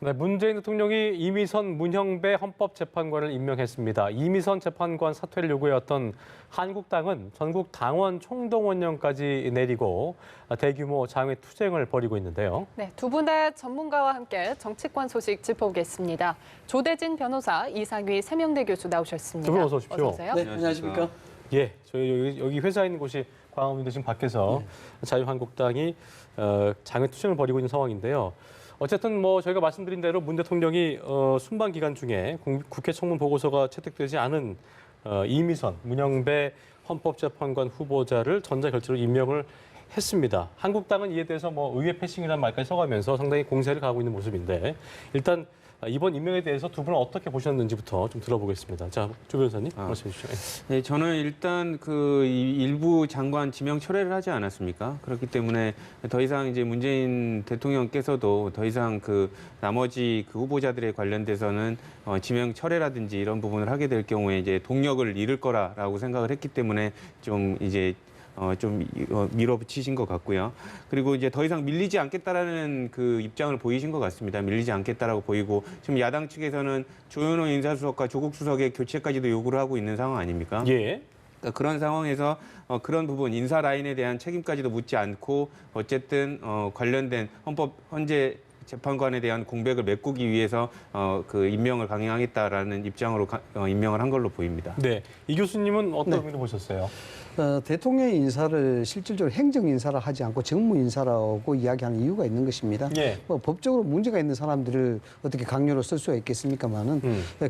네, 문재인 대통령이 이미선 문형배 헌법재판관을 임명했습니다. 이미선 재판관 사퇴를 요구해왔던 한국당은 전국 당원 총동원령까지 내리고 대규모 장외 투쟁을 벌이고 있는데요. 네, 두 분의 전문가와 함께 정치권 소식 짚어보겠습니다. 조대진 변호사, 이상휘 세명대 교수 나오셨습니다. 두 분 어서 오십시오. 어서 오세요. 네, 안녕하십니까? 예, 저희 여기 회사에 있는 곳이 광화문인데 지금 밖에서 자유한국당이 장외 투쟁을 벌이고 있는 상황인데요. 어쨌든 뭐 저희가 말씀드린 대로 문 대통령이 순방 기간 중에 국회 청문 보고서가 채택되지 않은 이미선 문형배 헌법재판관 후보자를 전자결제로 임명을 했습니다. 한국당은 이에 대해서 뭐 의회 패싱이라는 말까지 써가면서 상당히 공세를 가하고 있는 모습인데 일단 이번 임명에 대해서 두 분은 어떻게 보셨는지부터 좀 들어보겠습니다. 자, 조 변호사님 말씀해 주시죠. 네, 저는 일단 그 일부 장관 지명 철회를 하지 않았습니까? 그렇기 때문에 더 이상 이제 문재인 대통령께서도 더 이상 그 나머지 그 후보자들에 관련돼서는 지명 철회라든지 이런 부분을 하게 될 경우에 이제 동력을 잃을 거라고 생각을 했기 때문에 좀 이제 밀어붙이신 것 같고요. 그리고 이제 더 이상 밀리지 않겠다라는 그 입장을 보이신 것 같습니다. 밀리지 않겠다라고 보이고 지금 야당 측에서는 조현호 인사수석과 조국 수석의 교체까지도 요구를 하고 있는 상황 아닙니까? 예. 그러니까 그런 상황에서 그런 부분 인사 라인에 대한 책임까지도 묻지 않고 어쨌든 관련된 헌재 재판관에 대한 공백을 메꾸기 위해서 그 임명을 강행하겠다라는 입장으로 임명을 한 걸로 보입니다. 네, 이 교수님은 어떤 의미로 보셨어요? 대통령 인사를 실질적으로 행정 인사를 하지 않고 정무 인사라고 이야기하는 이유가 있는 것입니다. 예. 뭐 법적으로 문제가 있는 사람들을 어떻게 강요로 쓸 수가 있겠습니까만은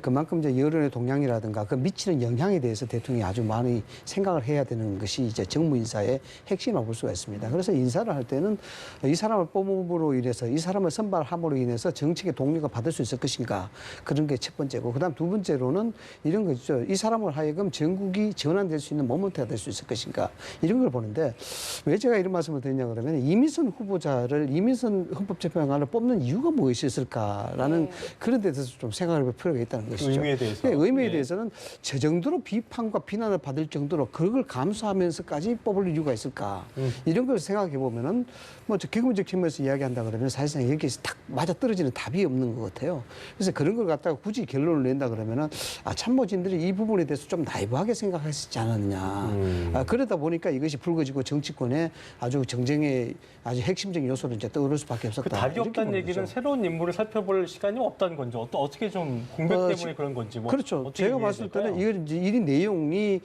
그만큼 이제 여론의 동향이라든가 그 미치는 영향에 대해서 대통령이 아주 많이 생각을 해야 되는 것이 이제 정무 인사의 핵심이라고 볼 수가 있습니다. 그래서 인사를 할 때는 이 사람을 뽑음으로 인해서 이 사람을 선발함으로 인해서 정책의 동료가 받을 수 있을 것인가 그런 게 첫 번째고 그다음 두 번째로는 이런 거죠. 이 사람을 하여금 전국이 전환될 수 있는 모멘트가 될 수 있을 것인가 이런 걸 보는데 왜 제가 이런 말씀을 드리냐 그러면 이미선 후보자를 이미선 헌법재판관을 뽑는 이유가 무엇이 있을까라는 그런 데 대해서 좀 생각을 해볼 필요가 있다는 것이죠. 의미에 대해서. 네, 의미에 대해서는 저 정도로 비판과 비난을 받을 정도로 그걸 감수하면서까지 뽑을 이유가 있을까 이런 걸 생각해 보면은 뭐 기금적 측면에서 이야기한다 그러면 사실상 여기에서 딱 맞아 떨어지는 답이 없는 것 같아요. 그래서 그런 걸 갖다가 굳이 결론을 낸다 그러면은 참모진들이 이 부분에 대해서 좀 나이브하게 생각하시지 않았느냐. 그러다 보니까 이것이 불거지고 정치권에 아주 정쟁의 아주 핵심적인 요소로 이제 떠오를 수밖에 없었다. 그 답이 없다는 얘기는 새로운 인물을 살펴볼 시간이 없다는 건지 어떻게 좀 공백 때문에 그런 건지 뭐 그렇죠. 제가 봤을 때는 이건 이제 이 내용이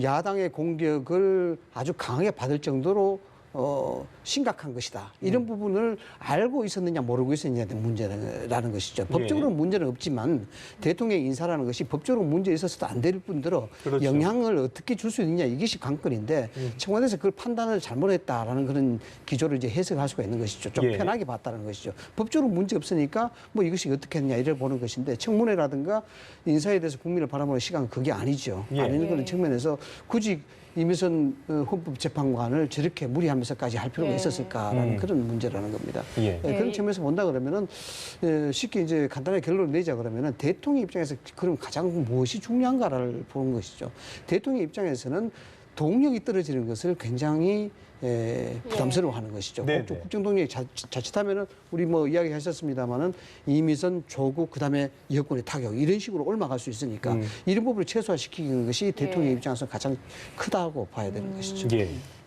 야당의 공격을 아주 강하게 받을 정도로 심각한 것이다. 이런 부분을 알고 있었느냐 모르고 있었느냐의 문제라는 것이죠. 법적으로는 문제는 없지만 대통령 인사라는 것이 법적으로 문제 있어서도 안 될 뿐더러 그렇죠. 영향을 어떻게 줄 수 있느냐 이것이 관건인데 청와대에서 그걸 판단을 잘못했다라는 그런 기조를 이제 해석할 수가 있는 것이죠. 좀 편하게 봤다는 것이죠. 법적으로 문제 없으니까 뭐 이것이 어떻게 했느냐 이래 보는 것인데 청문회라든가 인사에 대해서 국민을 바라보는 시간은 그게 아니죠. 아니는 그런 측면에서 굳이 이미선 헌법재판관을 저렇게 무리하면서까지 할 필요가 있었을까라는 그런 문제라는 겁니다. 그런 측면에서 본다 그러면은 쉽게 이제 간단하게 결론을 내자 그러면은 대통령 입장에서 그럼 가장 무엇이 중요한가를 보는 것이죠. 대통령 입장에서는 동력이 떨어지는 것을 굉장히 부담스러워하는 것이죠. 국정동력이 자칫하면은 우리 뭐 이야기하셨습니다마는 이미선, 조국, 그다음에 여권의 타격 이런 식으로 올라갈 수 있으니까 이런 부분을 최소화시키는 것이 대통령 입장에서 가장 크다고 봐야 되는 것이죠.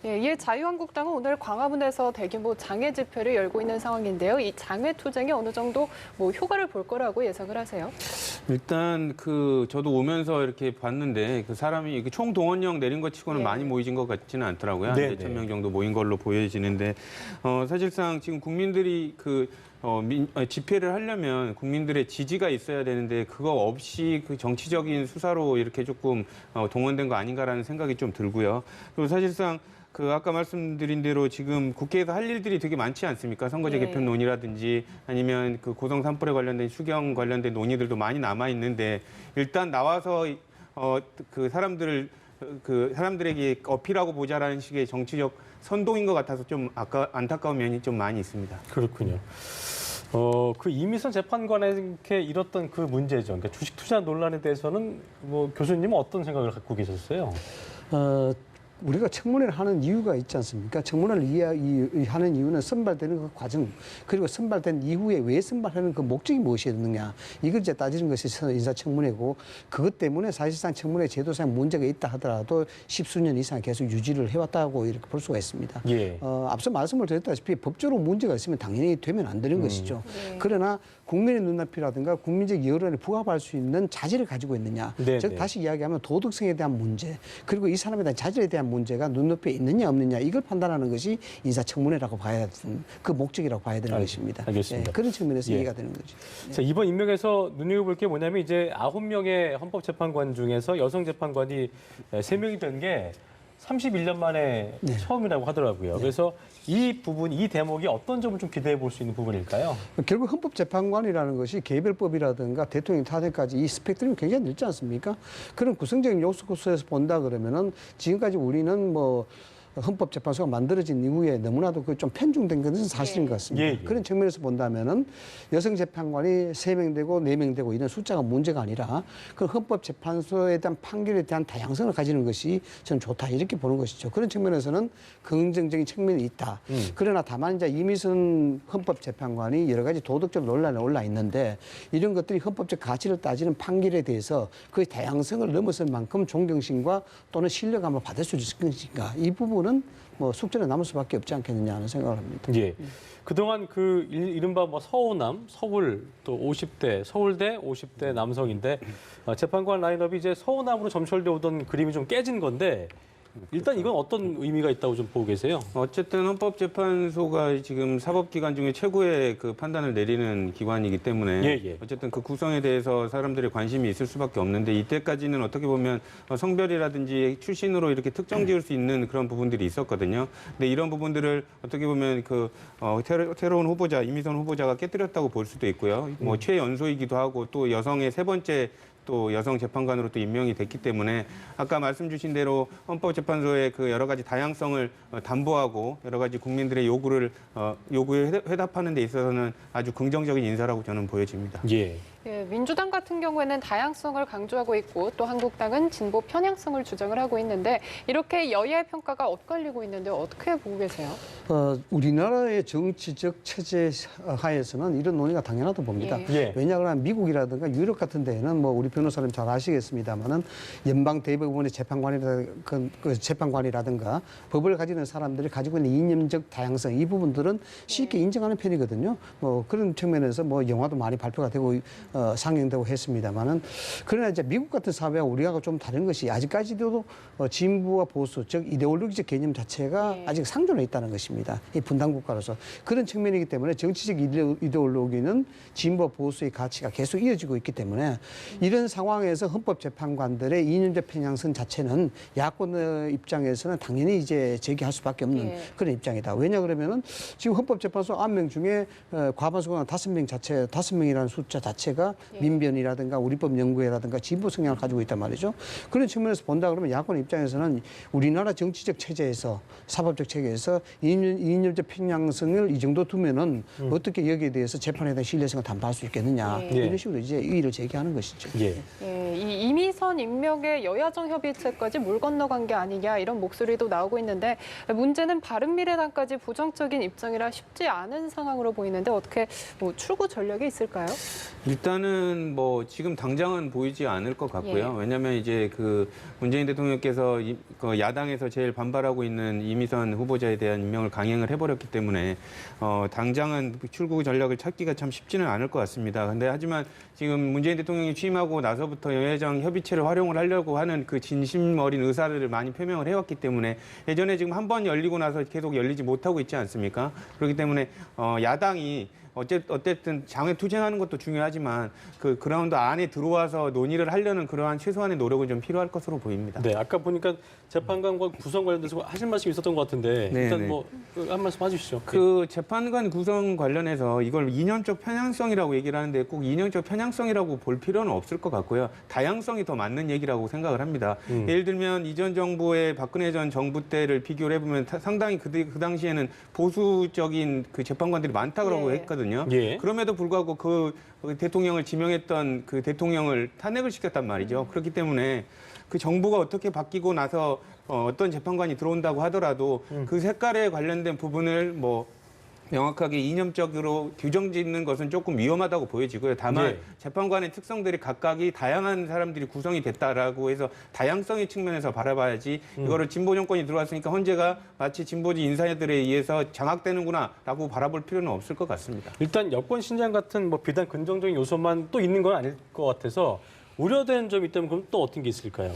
이에 자유한국당은 오늘 광화문에서 대규모 장외 집회를 열고 있는 상황인데요. 이 장외 투쟁이 어느 정도 뭐 효과를 볼 거라고 예상을 하세요? 일단 저도 오면서 이렇게 봤는데 그 사람이 총 동원령 내린 것 치고는 많이 모이진 것 같지는 않더라고요. 한 4,000명 정도 모인 걸로 보여지는데 사실상 지금 국민들이 집회를 하려면 국민들의 지지가 있어야 되는데 그거 없이 그 정치적인 수사로 이렇게 조금 동원된 거 아닌가라는 생각이 좀 들고요. 그리고 사실상 아까 말씀드린 대로 지금 국회에서 할 일들이 되게 많지 않습니까? 선거제 개편 논의라든지 아니면 고성 산불에 관련된 수경 관련된 논의들도 많이 남아 있는데 일단 나와서 사람들에게 어필하고 보자라는 식의 정치적 선동인 것 같아서 좀 안타까운 면이 좀 많이 있습니다. 그렇군요. 그 이미선 재판관에게 일었던 그 문제죠. 그러니까 주식 투자 논란에 대해서는 뭐 교수님은 어떤 생각을 갖고 계셨어요? 우리가 청문회를 하는 이유가 있지 않습니까? 청문회를 하는 이유는 선발되는 그 과정, 그리고 선발된 이후에 왜 선발하는 그 목적이 무엇이었느냐. 이걸 이제 따지는 것이 인사청문회고, 그것 때문에 사실상 청문회 제도상 문제가 있다 하더라도 십수년 이상 계속 유지를 해왔다고 이렇게 볼 수가 있습니다. 예. 앞서 말씀을 드렸다시피 법적으로 문제가 있으면 당연히 되면 안 되는 것이죠. 네. 그러나 국민의 눈앞이라든가 국민적 여론에 부합할 수 있는 자질을 가지고 있느냐. 네, 즉 네. 다시 이야기하면 도덕성에 대한 문제, 그리고 이 사람에 대한 자질에 대한 문제가 눈높이에 있느냐 없느냐, 이걸 판단하는 것이 인사청문회라고 봐야 되는, 그 목적이라고 봐야 되는 것입니다. 알겠습니다. 그런 측면에서 예. 이해가 되는 거죠. 자, 이번 임명에서 눈여겨볼 게 뭐냐면 이제 9명의 헌법재판관 중에서 여성 재판관이 3명이 된 게 31년 만에 처음이라고 하더라고요. 그래서 이 부분, 이 대목이 어떤 점을 좀 기대해 볼 수 있는 부분일까요? 결국 헌법재판관이라는 것이 개별법이라든가 대통령 탄핵까지 이 스펙트럼이 굉장히 넓지 않습니까? 그런 구성적인 요소에서 본다 그러면은 지금까지 우리는 뭐 헌법재판소가 만들어진 이후에 너무나도 그 좀 편중된 것은 사실인 것 같습니다. 예, 예. 그런 측면에서 본다면은 여성 재판관이 3명 되고 4명 되고 이런 숫자가 문제가 아니라 그 헌법재판소에 대한 판결에 대한 다양성을 가지는 것이 저는 좋다 이렇게 보는 것이죠. 그런 측면에서는 긍정적인 측면이 있다. 그러나 다만 이제 이미선 헌법재판관이 여러 가지 도덕적 논란에 올라 있는데 이런 것들이 헌법적 가치를 따지는 판결에 대해서 그 다양성을 넘어설 만큼 존경심과 또는 신뢰감을 받을 수 있을 것인가. 이 부분은 뭐 숙제는 남을 수밖에 없지 않겠느냐 하는 생각을 합니다. 예. 그동안 그 이른바 뭐 서호남, 서울 또 50대, 서울대 50대 남성인데 재판관 라인업이 이제 서호남으로 점철돼 오던 그림이 좀 깨진 건데 일단 이건 어떤 의미가 있다고 좀 보고 계세요? 어쨌든 헌법재판소가 지금 사법기관 중에 최고의 그 판단을 내리는 기관이기 때문에 예. 어쨌든 그 구성에 대해서 사람들의 관심이 있을 수밖에 없는데 이때까지는 어떻게 보면 성별이라든지 출신으로 이렇게 특정 지을 수 있는 그런 부분들이 있었거든요. 근데 이런 부분들을 어떻게 보면 그 새로운 후보자, 이미선 후보자가 깨뜨렸다고 볼 수도 있고요. 뭐 최연소이기도 하고 또 여성의 3번째 또 여성 재판관으로 또 임명이 됐기 때문에 아까 말씀 주신 대로 헌법재판소의 그 여러 가지 다양성을 담보하고 여러 가지 국민들의 요구에 회답하는 데 있어서는 아주 긍정적인 인사라고 저는 보여집니다. 예. 예, 민주당 같은 경우에는 다양성을 강조하고 있고 또 한국당은 진보 편향성을 주장을 하고 있는데 이렇게 여야의 평가가 엇갈리고 있는데 어떻게 보고 계세요? 우리나라의 정치적 체제 하에서는 이런 논의가 당연하다고 봅니다. 예. 왜냐하면 미국이라든가 유럽 같은 데에는 뭐 우리 변호사님 잘 아시겠습니다만은 연방 대법원의 재판관이라든가 법을 가지는 사람들이 가지고 있는 이념적 다양성 이 부분들은 쉽게 인정하는 편이거든요. 뭐 그런 측면에서 뭐 영화도 많이 발표가 되고 상영되고 했습니다만은 그러나 이제 미국 같은 사회와 우리하고 좀 다른 것이 아직까지도 진보와 보수 즉 이데올로기적 개념 자체가 아직 상존해 있다는 것입니다. 이 분단 국가로서 그런 측면이기 때문에 정치적 이데올로기는 진보 보수의 가치가 계속 이어지고 있기 때문에 이런 상황에서 헌법재판관들의 이념적 편향성 자체는 야권의 입장에서는 당연히 이제 제기할 수밖에 없는 그런 입장이다. 왜냐 그러면은 지금 헌법재판소 9명 중에 과반수가 5명이라는 숫자 자체가 민변이라든가 우리법 연구회라든가 진보 성향을 가지고 있단 말이죠. 그런 측면에서 본다 그러면 야권 입장에서는 우리나라 정치적 체제에서 사법적 체계에서 이념적 편향성을 이 정도 두면은 어떻게 여기에 대해서 재판에 대한 신뢰성을 담보할 수 있겠느냐 이런 식으로 이제 이의를 제기하는 것이죠. 예. 예, 이 이미선 임명의 여야정 협의체까지 물 건너간 게 아니냐 이런 목소리도 나오고 있는데 문제는 바른미래당까지 부정적인 입장이라 쉽지 않은 상황으로 보이는데 어떻게 뭐 출구 전략이 있을까요? 일단은 뭐 지금 당장은 보이지 않을 것 같고요. 왜냐하면 이제 그 문재인 대통령께서 그 야당에서 제일 반발하고 있는 이미선 후보자에 대한 임명을 강행을 해버렸기 때문에 당장은 출구 전략을 찾기가 참 쉽지는 않을 것 같습니다. 근데 하지만 지금 문재인 대통령이 취임하고 나서부터 여야정 협의체를 활용을 하려고 하는 그 진심 어린 의사를 많이 표명을 해왔기 때문에 예전에 지금 한 번 열리고 나서 계속 열리지 못하고 있지 않습니까? 그렇기 때문에 야당이 어쨌든 장외 투쟁하는 것도 중요하지만 그 그라운드 안에 들어와서 논의를 하려는 그러한 최소한의 노력은 좀 필요할 것으로 보입니다. 네, 아까 보니까 재판관과 구성 관련돼서 하실 말씀이 있었던 것 같은데 일단 뭐 한 말씀 해주시죠. 그 재판관 구성 관련해서 이걸 이념적 편향성이라고 얘기를 하는데 꼭 이념적 편향성이라고 볼 필요는 없을 것 같고요. 다양성이 더 맞는 얘기라고 생각을 합니다. 예를 들면 이전 정부의 박근혜 전 정부 때를 비교를 해보면 상당히 그 당시에는 보수적인 그 재판관들이 많다고 했거든요. 했거든요. 예. 그럼에도 불구하고 그 대통령을 지명했던 그 대통령을 탄핵을 시켰단 말이죠. 그렇기 때문에 그 정부가 어떻게 바뀌고 나서 어떤 재판관이 들어온다고 하더라도 그 색깔에 관련된 부분을 뭐 명확하게 이념적으로 규정 짓는 것은 조금 위험하다고 보여지고요. 다만 예. 재판관의 특성들이 각각이 다양한 사람들이 구성이 됐다라고 해서 다양성의 측면에서 바라봐야지 이거를 진보 정권이 들어왔으니까 헌재가 마치 진보지 인사들에 의해서 장악되는구나라고 바라볼 필요는 없을 것 같습니다. 일단 여권 신장 같은 뭐 비단 긍정적인 요소만 또 있는 건 아닐 것 같아서 우려되는 점이 있다면 그럼 또 어떤 게 있을까요?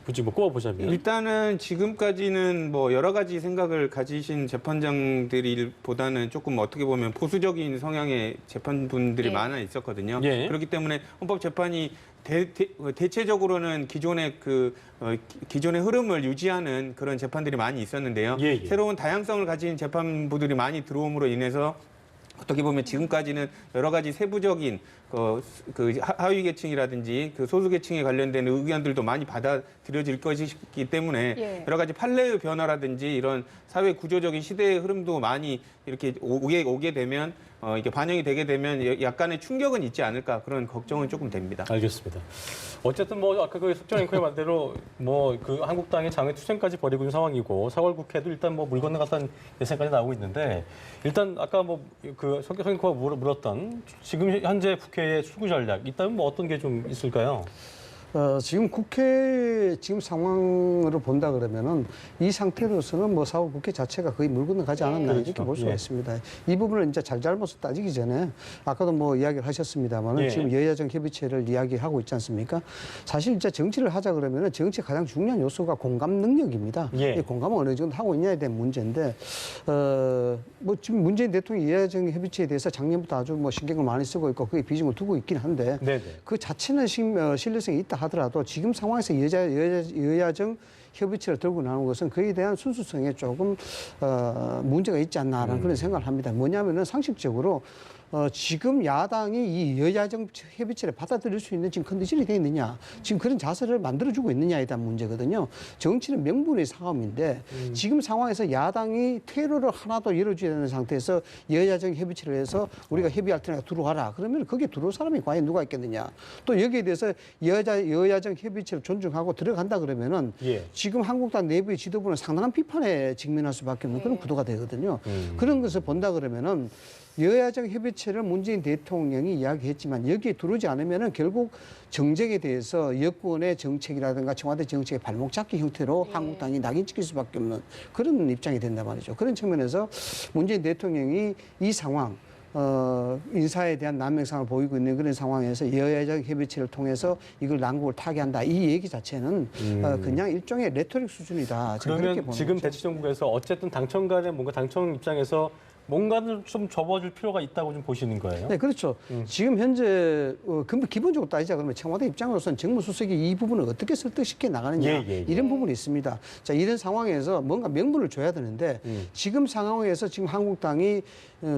굳이 뭐 꼽아보자면. 일단은 지금까지는 뭐 여러 가지 생각을 가지신 재판장들보다는 조금 어떻게 보면 보수적인 성향의 재판분들이 예. 많아 있었거든요. 예. 그렇기 때문에 헌법재판이 대체적으로는 기존의 기존의 흐름을 유지하는 그런 재판들이 많이 있었는데요. 예, 예. 새로운 다양성을 가진 재판부들이 많이 들어옴으로 인해서 어떻게 보면 지금까지는 여러 가지 세부적인 그 하위 계층이라든지 그 소수 계층에 관련된 의견들도 많이 받아들여질 것이기 때문에 예. 여러 가지 판례의 변화라든지 이런 사회 구조적인 시대의 흐름도 많이 이렇게 오게 되면 이게 반영이 되게 되면 약간의 충격은 있지 않을까 그런 걱정은 조금 됩니다. 알겠습니다. 어쨌든 뭐 아까 그 석정 앵커의 말대로 뭐 그 한국당이 장외 투쟁까지 벌이고 있는 상황이고 4월 국회도 일단 뭐 물 건너갔다는 예상까지 나오고 있는데 일단 아까 뭐 그 석 앵커가 물었던 지금 현재 국회의 출구 전략 있다면 뭐 어떤 게 좀 있을까요? 지금 국회 지금 상황으로 본다 그러면은 이 상태로서는 뭐 4월 국회 자체가 거의 물 건너가지 않았나 그렇죠. 이렇게 볼 수가 예. 있습니다. 이 부분을 이제 잘잘못을 따지기 전에 아까도 뭐 이야기를 하셨습니다만은 예. 지금 여야정 협의체를 이야기하고 있지 않습니까? 사실 이제 정치를 하자 그러면은 정치 가장 중요한 요소가 공감 능력입니다. 예. 이 공감을 어느 정도 하고 있냐에 대한 문제인데 뭐 지금 문재인 대통령이 여야정 협의체에 대해서 작년부터 아주 뭐 신경을 많이 쓰고 있고 그게 비중을 두고 있긴 한데 네네. 그 자체는 신뢰성이 있다 하더라도 지금 상황에서 여야정 협의체를 들고 나오는 것은 그에 대한 순수성에 조금 문제가 있지 않나라는 그런 생각을 합니다. 뭐냐면은 상식적으로 지금 야당이 이 여야정 협의체를 받아들일 수 있는 지금 컨디션이 되어 있느냐, 지금 그런 자세를 만들어주고 있느냐에 대한 문제거든요. 정치는 명분의 싸움인데 지금 상황에서 야당이 퇴로를 하나도 열어줘야 되는 상태에서 여야정 협의체를 해서 우리가 협의할 테니까 들어와라. 그러면 거기에 들어올 사람이 과연 누가 있겠느냐. 또 여기에 대해서 여야정 협의체를 존중하고 들어간다 그러면은 예. 지금 한국당 내부의 지도부는 상당한 비판에 직면할 수밖에 없는 그런 구도가 되거든요. 그런 것을 본다 그러면은 여야정 협의체를 문재인 대통령이 이야기했지만 여기에 들어오지 않으면은 결국 정쟁에 대해서 여권의 정책이라든가 청와대 정책의 발목 잡기 형태로 한국당이 낙인 찍힐 수밖에 없는 그런 입장이 된단 말이죠. 그런 측면에서 문재인 대통령이 이 상황 인사에 대한 난명상을 보이고 있는 그런 상황에서 여야정 협의체를 통해서 이걸 난국을 타개한다. 이 얘기 자체는 그냥 일종의 레토릭 수준이다. 저는 그렇게 그러면 보는 지금 거죠. 대치정국에서 어쨌든 당청 간에 뭔가 당청 입장에서 뭔가를 좀 접어줄 필요가 있다고 좀 보시는 거예요? 네, 그렇죠. 지금 현재 기본적으로 따지자 그러면 청와대 입장으로서는 정무수석이 이 부분을 어떻게 설득시켜 나가느냐 예. 이런 부분이 있습니다. 자, 이런 상황에서 뭔가 명분을 줘야 되는데 지금 상황에서 지금 한국당이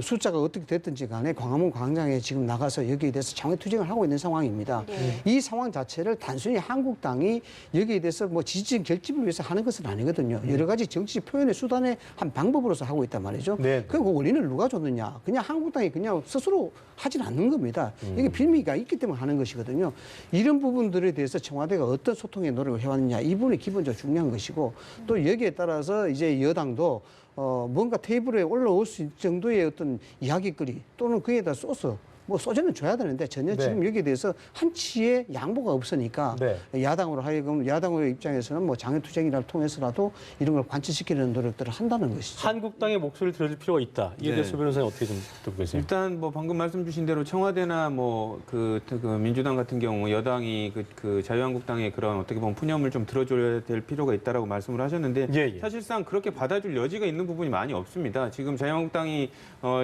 숫자가 어떻게 됐든지 간에 광화문 광장에 지금 나가서 여기에 대해서 장외 투쟁을 하고 있는 상황입니다. 이 상황 자체를 단순히 한국당이 여기에 대해서 뭐 지지적 결집을 위해서 하는 것은 아니거든요. 여러 가지 정치 표현의 수단의 한 방법으로서 하고 있단 말이죠. 네. 그 원인을 누가 줬느냐? 그냥 한국당이 그냥 스스로 하진 않는 겁니다. 이게 빌미가 있기 때문에 하는 것이거든요. 이런 부분들에 대해서 청와대가 어떤 소통의 노력을 해왔느냐 이 부분이 기본적으로 중요한 것이고 또 여기에 따라서 이제 여당도 뭔가 테이블에 올라올 수 있는 정도의 어떤 이야기거리 또는 그에다 소스 뭐 소재는 줘야 되는데 전혀 네. 지금 여기에 대해서 한치의 양보가 없으니까 네. 야당으로 하여금 야당의 입장에서는 뭐 장외투쟁이를 통해서라도 이런 걸 관철시키는 노력들을 한다는 것이죠. 한국당의 목소리를 들어줄 필요가 있다. 이에 대해서 변호사님 어떻게 좀 듣고 계세요? 일단 뭐 방금 말씀 주신 대로 청와대나 뭐 그 민주당 같은 경우 여당이 그 자유한국당의 그런 어떻게 보면 푸념을 좀 들어줘야 될 필요가 있다라고 말씀을 하셨는데 예. 사실상 그렇게 받아줄 여지가 있는 부분이 많이 없습니다. 지금 자유한국당이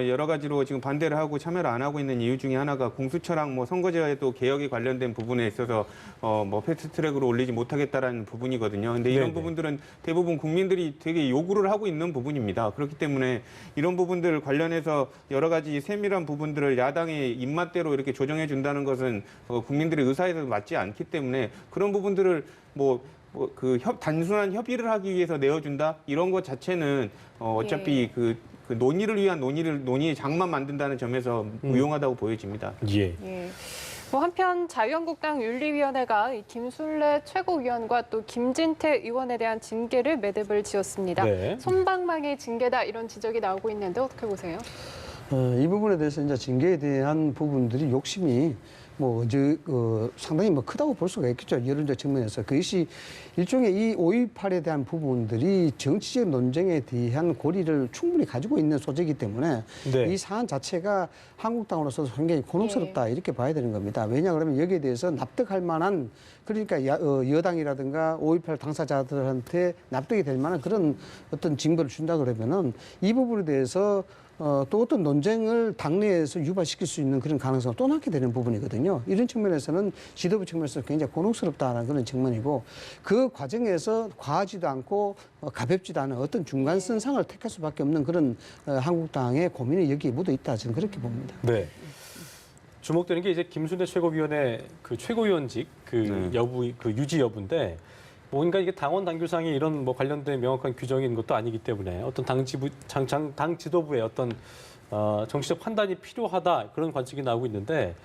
여러 가지로 지금 반대를 하고 참여를 안 하고 있는 이유 중에 하나가 공수처랑 뭐 선거제도 개혁에 관련된 부분에 있어서 뭐 패스트트랙으로 올리지 못하겠다라는 부분이거든요. 근데 이런 네네. 부분들은 대부분 국민들이 되게 요구를 하고 있는 부분입니다. 그렇기 때문에 이런 부분들 관련해서 여러 가지 세밀한 부분들을 야당의 입맛대로 이렇게 조정해 준다는 것은 국민들의 의사에도 맞지 않기 때문에 그런 부분들을 단순한 협의를 하기 위해서 내어준다 이런 것 자체는 어차피 그 논의를 위한 논의의 장만 만든다는 점에서 무용하다고 보여집니다. 예. 예. 뭐 한편 자유한국당 윤리위원회가 이 김순례 최고위원과 또 김진태 의원에 대한 징계를 매듭을 지었습니다. 네. 솜방망이 징계다 이런 지적이 나오고 있는데 어떻게 보세요? 이 부분에 대해서 이제 징계에 대한 부분들이 욕심이 상당히 크다고 볼 수가 있겠죠. 여론적 측면에서. 그것이 일종의 이 5.18에 대한 부분들이 정치적 논쟁에 대한 고리를 충분히 가지고 있는 소재이기 때문에 네. 이 사안 자체가 한국당으로서 상당히 곤혹스럽다 이렇게 봐야 되는 겁니다. 왜냐 그러면 여기에 대해서 납득할 만한 그러니까 여당이라든가 5.18 당사자들한테 납득이 될 만한 그런 어떤 징벌을 준다 그러면은 이 부분에 대해서 또 어떤 논쟁을 당내에서 유발시킬 수 있는 그런 가능성을 또 낳게 되는 부분이거든요. 이런 측면에서는 지도부 측면에서 굉장히 곤혹스럽다는 그런 측면이고 그 과정에서 과하지도 않고 가볍지도 않은 어떤 중간선상을 택할 수밖에 없는 그런 한국당의 고민이 여기에 묻어 있다 저는 그렇게 봅니다. 네. 주목되는 게 이제 김순례 최고위원회 그 최고위원직 여부 그 유지 여부인데 뭔가 이게 당원 당규상에 이런 뭐 관련된 명확한 규정이 있는 것도 아니기 때문에 어떤 당 지도부의 어떤 정치적 판단이 필요하다 그런 관측이 나오고 있는데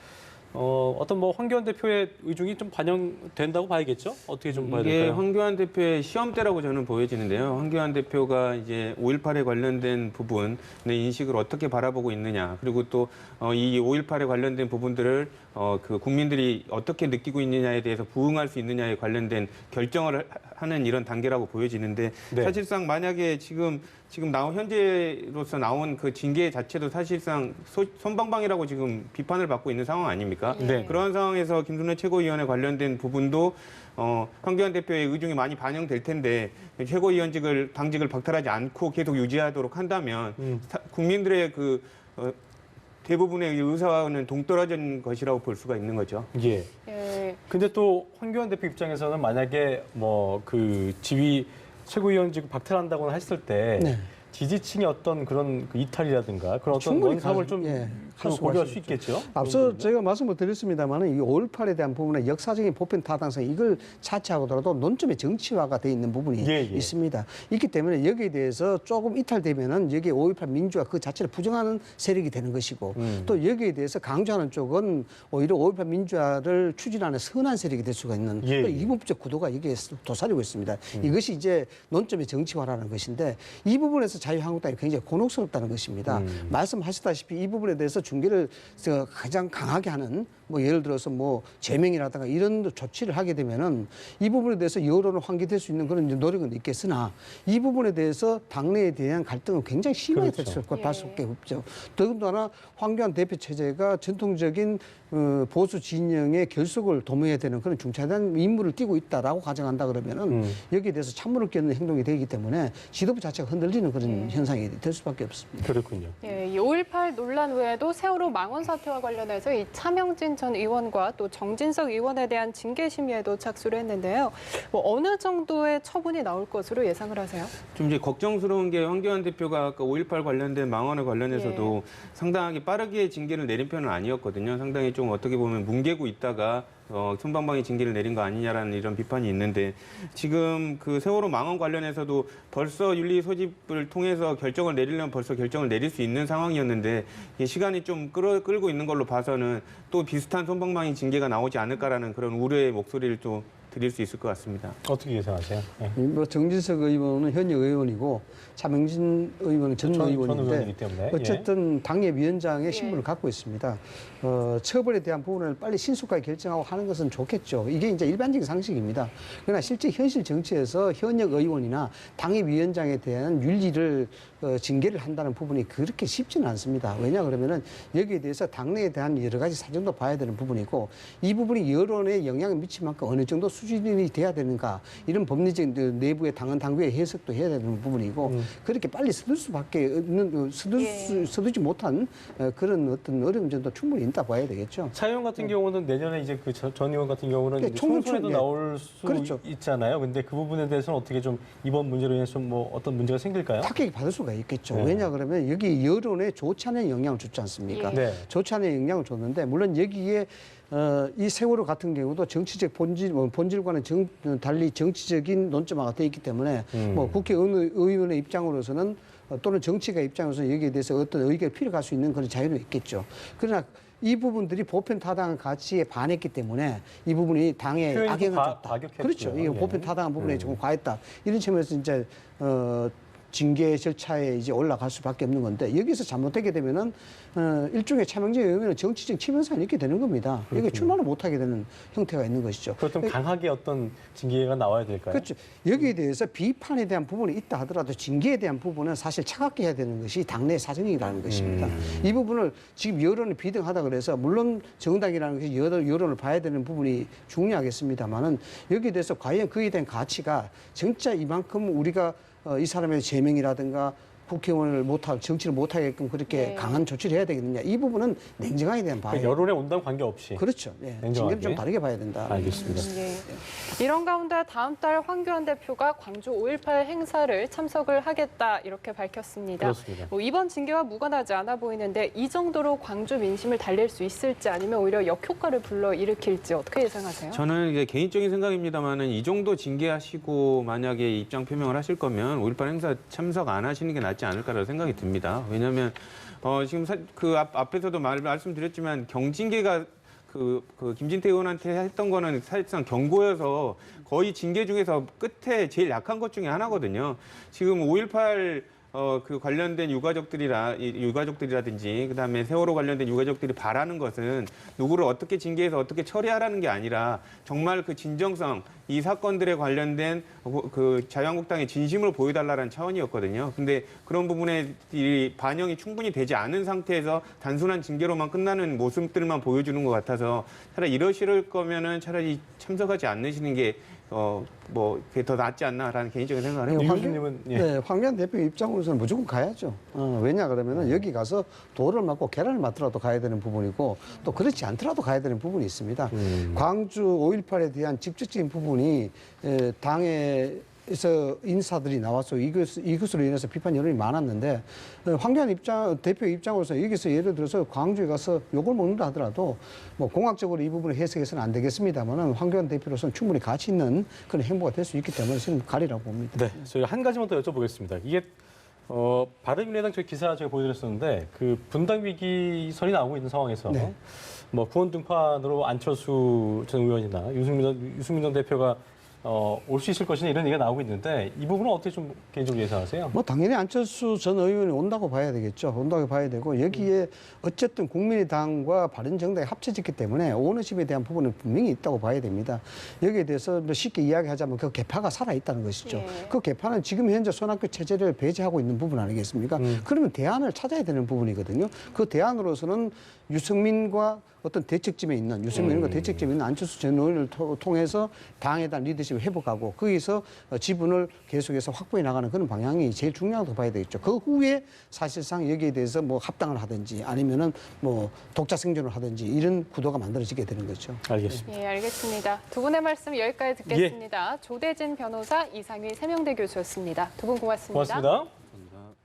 어떤 뭐 황교안 대표의 의중이 좀 반영된다고 봐야겠죠? 어떻게 좀 봐야 이게 될까요? 황교안 대표의 시험대라고 저는 보여지는데요. 황교안 대표가 이제 5.18에 관련된 부분의 인식을 어떻게 바라보고 있느냐, 그리고 또 이 5.18에 관련된 부분들을 그 국민들이 어떻게 느끼고 있느냐에 대해서 부응할 수 있느냐에 관련된 결정을 하는 이런 단계라고 보여지는데 네. 사실상 만약에 지금 현재로서 나온 그 징계 자체도 사실상 솜방망이라고 지금 비판을 받고 있는 상황 아닙니까? 네. 그런 상황에서 김순례 최고위원에 관련된 부분도 황교안 대표의 의중이 많이 반영될 텐데 최고위원직을 당직을 박탈하지 않고 계속 유지하도록 한다면 국민들의 그 대부분의 의사와는 동떨어진 것이라고 볼 수가 있는 거죠. 예. 예. 근데 또 황교안 대표 입장에서는 만약에 뭐 그 지위 최고위원직 박탈한다고 했을 때 네. 지지층의 어떤 그런 그 이탈이라든가 그런 어떤 충분히 원성을 좀 할 수가 고려할 수 있죠. 있겠죠. 앞서 제가 말씀을 드렸습니다만 이 5.18에 대한 부분의 역사적인 보편 타당성 이걸 차치하고더라도 논점의 정치화가 돼 있는 부분이 예. 있습니다. 있기 때문에 여기에 대해서 조금 이탈되면은 여기에 5.18 민주화 그 자체를 부정하는 세력이 되는 것이고 또 여기에 대해서 강조하는 쪽은 오히려 5.18 민주화를 추진하는 선한 세력이 될 수가 있는 예. 이분법적 구도가 여기에 도사리고 있습니다. 이것이 이제 논점의 정치화라는 것인데 이 부분에서 자유한국당이 굉장히 곤혹스럽다는 것입니다. 말씀하셨다시피 이 부분에 대해서 중계를 가장 강하게 하는 뭐 예를 들어서 뭐 제명이라든가 이런 조치를 하게 되면은 이 부분에 대해서 여론을 환기될 수 있는 그런 노력은 있겠으나 이 부분에 대해서 당내에 대한 갈등은 굉장히 심하게 될 수밖에 없죠. 더군다나 황교안 대표 체제가 전통적인 보수 진영의 결속을 도모해야 되는 그런 중차대한 임무를 띠고 있다라고 가정한다 그러면은 여기에 대해서 찬물을 끼얹는 행동이 되기 때문에 지도부 자체가 흔들리는 그런 현상이 될 수밖에 없습니다. 그렇군요. 예, 이 5.18 논란 외에도 세월호 망원 사태와 관련해서 이 차명진 전 의원과 또 정진석 의원에 대한 징계 심의에도 착수를 했는데요. 뭐 어느 정도의 처분이 나올 것으로 예상을 하세요? 좀 이제 걱정스러운 게 황교안 대표가 아까 5.18 관련된 망언에 관련해서도 상당하게 빠르게 징계를 내린 편은 아니었거든요. 상당히 좀 어떻게 보면 뭉개고 있다가 솜방망이 징계를 내린 거 아니냐라는 이런 비판이 있는데 지금 그 세월호 망언 관련해서도 벌써 윤리 소집을 통해서 결정을 내리려면 벌써 결정을 내릴 수 있는 상황이었는데 시간이 좀 끌고 있는 걸로 봐서는 또 비슷한 솜방망이 징계가 나오지 않을까라는 그런 우려의 목소리를 또 드릴 수 있을 것 같습니다. 어떻게 예상하세요? 네. 뭐 정진석 의원은 현역 의원이고 차명진 의원은 전 의원인데 의원이기 때문에. 어쨌든 당협위원장의 예. 신분을 갖고 있습니다. 처벌에 대한 부분을 빨리 신속하게 결정하고 하는 것은 좋겠죠. 이게 이제 일반적인 상식입니다. 그러나 실제 현실 정치에서 현역 의원이나 당협위원장에 대한 윤리를 징계를 한다는 부분이 그렇게 쉽지는 않습니다. 왜냐 그러면은 여기에 대해서 당내에 대한 여러 가지 사정도 봐야 되는 부분이고 이 부분이 여론에 영향을 미칠 만큼 어느 정도 수준이 돼야 되는가 이런 법리적 내부의 당헌 당규의 해석도 해야 되는 부분이고 그렇게 빨리 서둘 수밖에 없는 서두지 못한 그런 어떤 어려운 점도 충분히 있다 봐야 되겠죠. 차 의원 같은 경우는 내년에 이제 그 전 의원 같은 경우는 네, 이제 총선에도 예. 나올 수 그렇죠. 있잖아요. 근데 그 부분에 대해서는 어떻게 좀 이번 문제로 인해서 뭐 어떤 문제가 생길까요? 타격이 받을 수가 있겠죠. 네. 왜냐 그러면 여기 여론에 좋지 않은 영향을 줬지 않습니까? 예. 네. 좋지 않은 영향을 줬는데 물론 여기에 이 세월호 같은 경우도 정치적 본질과는 달리 정치적인 논점화가 돼 있기 때문에 뭐 국회의원의 입장으로서는 또는 정치가 입장에서 여기에 대해서 어떤 의견을 피력할 수 있는 그런 자유는 있겠죠. 그러나 이 부분들이 보편 타당한 가치에 반했기 때문에 이 부분이 당에 표현이 악영을 줬다. 과격했죠. 그렇죠. 이게 예. 보편 타당한 부분에 조금 과했다. 이런 측면에서 이제 징계 절차에 이제 올라갈 수밖에 없는 건데 여기서 잘못되게 되면은 일종의 차명제에 의하면 정치적 치명상이 있게 되는 겁니다. 이게 출마를 못하게 되는 형태가 있는 것이죠. 그렇다면 강하게 어떤 징계가 나와야 될까요? 그렇죠. 여기에 대해서 비판에 대한 부분이 있다 하더라도 징계에 대한 부분은 사실 차갑게 해야 되는 것이 당내 사정이라는 것입니다. 이 부분을 지금 여론이 비등하다 그래서 물론 정당이라는 것이 여론을 봐야 되는 부분이 중요하겠습니다만은 여기에 대해서 과연 그에 대한 가치가 진짜 이만큼 우리가 이 사람의 제명이라든가 국회의원을 못할 정치를 못하게끔 그렇게 네. 강한 조치를 해야 되겠느냐 이 부분은 냉정하게 대한 봐야 그러니까 여론에 온다는 관계없이. 그렇죠. 예. 냉정하게. 징계를 좀 다르게 봐야 된다. 알겠습니다. 예. 이런 가운데 다음 달 황교안 대표가 광주 5.18 행사를 참석을 하겠다 이렇게 밝혔습니다. 그렇습니다. 이번 징계와 무관하지 않아 보이는데 이 정도로 광주 민심을 달랠 수 있을지 아니면 오히려 역효과를 불러일으킬지 어떻게 예상하세요? 저는 이게 개인적인 생각입니다만은 이 정도 징계하시고 만약에 입장 표명을 하실 거면 5.18 행사 참석 안 하시는 게 낫지 않을까라는 생각이 듭니다. 왜냐하면 지금 그 앞에서도 말씀드렸지만 경징계가 그 김진태 의원한테 했던 거는 사실상 경고여서 거의 징계 중에서 끝에 제일 약한 것 중에 하나거든요. 지금 5.18 그 관련된 유가족들이라든지 그다음에 세월호 관련된 유가족들이 바라는 것은 누구를 어떻게 징계해서 어떻게 처리하라는 게 아니라 정말 그 진정성 이 사건들에 관련된 그 자유한국당의 진심을 보여달라는 차원이었거든요. 근데 그런 부분에 이 반영이 충분히 되지 않은 상태에서 단순한 징계로만 끝나는 모습들만 보여주는 것 같아서 차라리 이러실 거면은 차라리 참석하지 않으시는 게 그게 더 낫지 않나라는 개인적인 생각을 해요. 네, 이 교수님은 예. 황교안 대표 입장으로서는 무조건 가야죠. 왜냐 그러면은 여기 가서 돌을 맞고 계란을 맞더라도 가야 되는 부분이고 또 그렇지 않더라도 가야 되는 부분이 있습니다. 광주 5.18에 대한 직접적인 부분이 당에서 인사들이 나와서 이것으로 인해서 비판 여론이 많았는데 황교안 대표 입장으로서 여기서 예를 들어서 광주에 가서 욕을 먹는다 하더라도 뭐 공학적으로 이 부분을 해석해서는 안 되겠습니다만은 황교안 대표로서는 충분히 가치 있는 그런 행보가 될 수 있기 때문에 저는 가리라고 봅니다. 네, 저희가 한 가지만 더 여쭤보겠습니다. 이게 바른미래당 저희 기사 제가 보여드렸었는데 그 분당 위기설이 나오고 있는 상황에서 네. 뭐 구원 등판으로 안철수 전 의원이나 유승민 전 대표가 올 수 있을 것이냐 이런 얘기가 나오고 있는데 이 부분은 어떻게 좀 개인적으로 예상하세요? 뭐 당연히 안철수 전 의원이 온다고 봐야 되겠죠. 온다고 봐야 되고 여기에 어쨌든 국민의당과 바른정당이 합쳐졌기 때문에 오너십에 대한 부분은 분명히 있다고 봐야 됩니다. 여기에 대해서 쉽게 이야기하자면 그 개파가 살아있다는 것이죠. 예. 그 개파는 지금 현재 손학규 체제를 배제하고 있는 부분 아니겠습니까? 그러면 대안을 찾아야 되는 부분이거든요. 그 대안으로서는 유승민과 어떤 대책점에 있는 유승민과 대책점에 있는 안철수 전 의원을 통해서 당에 대한 리더십을 회복하고 거기서 지분을 계속해서 확보해 나가는 그런 방향이 제일 중요하다고 봐야 되겠죠. 그 후에 사실상 여기에 대해서 뭐 합당을 하든지 아니면은 뭐 독자 생존을 하든지 이런 구도가 만들어지게 되는 거죠. 알겠습니다. 예, 알겠습니다. 두 분의 말씀 여기까지 듣겠습니다. 조대진 변호사, 이상휘 세명대 교수였습니다. 두 분 고맙습니다. 고맙습니다.